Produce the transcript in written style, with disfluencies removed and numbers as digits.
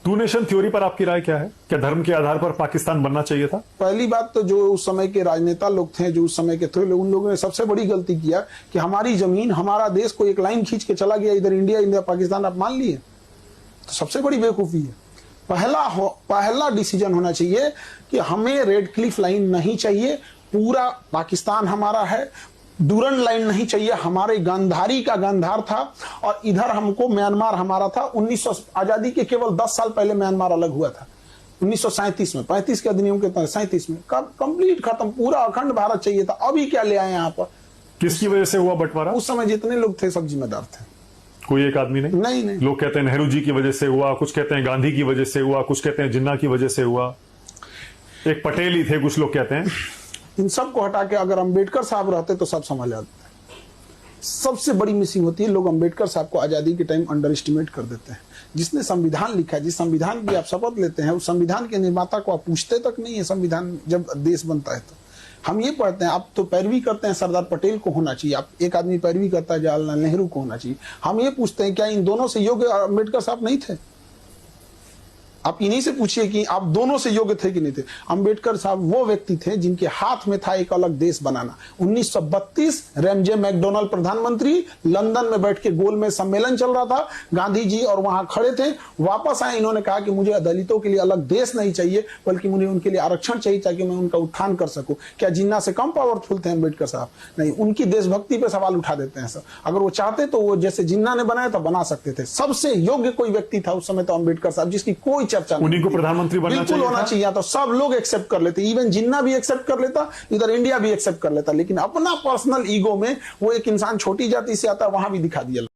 To nation theory पर आपकी राय क्या है? क्या धर्म के आधार पर पाकिस्तान बनना चाहिए था? पहली बात तो जो उस समय के राजनेता लोग थे, जो उस समय के थे, उन लोगों ने सबसे बड़ी गलती किया कि हमारी जमीन, हमारा देश को एक लाइन खींच के चला गया, इधर इंडिया, इंडिया पाकिस्तान आप मान लिए, तो सबसे बड़ी बेवकूफी है। पहला डिसीजन होना चाहिए कि हमें रेड क्लिफ लाइन नहीं चाहिए, पूरा पाकिस्तान हमारा है। डूरन लाइन नहीं चाहिए, हमारे गांधारी का गांधार था और इधर हमको म्यांमार हमारा था। 1900 आजादी के केवल 10 साल पहले म्यांमार अलग हुआ था, 1937 में, 35 के अधिनियम के तहत 37 में कंप्लीट खत्म, पूरा अखंड भारत चाहिए था। अभी क्या ले आए यहाँ पर? किसकी वजह से हुआ बंटवारा? उस समय जितने लोग थे सब जिम्मेदार थे, कोई एक आदमी नहीं। नहीं। लोग कहते हैं नेहरू जी की वजह से हुआ, कुछ कहते हैं गांधी की वजह से हुआ, कुछ कहते हैं जिन्ना की वजह से हुआ, एक पटेल ही थे, कुछ लोग कहते हैं। इन सब को हटा के अगर अंबेडकर साहब रहते तो सब संभाल जाते। सबसे बड़ी मिसिंग होती है, लोग अंबेडकर साहब को आजादी के टाइम अंडर एस्टिमेट कर देते हैं। जिसने संविधान लिखा है, जिस संविधान की आप शपथ लेते हैं, उस संविधान के निर्माता को आप पूछते तक नहीं है। संविधान जब देश बनता है तो हम ये पढ़ते हैं, आप तो पैरवी करते हैं सरदार पटेल को होना चाहिए, आप एक आदमी पैरवी करता है जवाहरलाल नेहरू को होना चाहिए। हम ये पूछते हैं क्या इन दोनों से योग्य अंबेडकर साहब नहीं थे? आप इन्हीं से पूछिए कि आप दोनों से योग्य थे कि नहीं थे। अंबेडकर साहब वो व्यक्ति थे जिनके हाथ में था एक अलग देश बनाना। 1932 रैमजे मैकडोनल्ड प्रधानमंत्री, लंदन में बैठ के गोल में सम्मेलन चल रहा था, गांधी जी और वहां खड़े थे। वापस आए, इन्होंने कहा कि मुझे दलितों के लिए अलग देश नहीं चाहिए, बल्कि मुझे उनके लिए आरक्षण चाहिए ताकि मैं उनका उत्थान कर सकूं। क्या जिन्ना से कम पावरफुल थे अंबेडकर साहब? नहीं, उनकी देशभक्ति पे सवाल उठा देते हैं सर। अगर वो चाहते तो वो जैसे जिन्ना ने बनाया तो बना सकते थे। सबसे योग्य कोई व्यक्ति था उस समय तो अंबेडकर साहब, जिसकी कोई चर्चा नहीं। उन्हीं को प्रधानमंत्री बनना बिल्कुल होना चाहिए, तो सब लोग एक्सेप्ट कर लेते, इवन जिन्ना भी एक्सेप्ट कर लेता, इधर इंडिया भी एक्सेप्ट कर लेता। लेकिन अपना पर्सनल ईगो में वो एक इंसान छोटी जाति से आता, वहां भी दिखा दिया।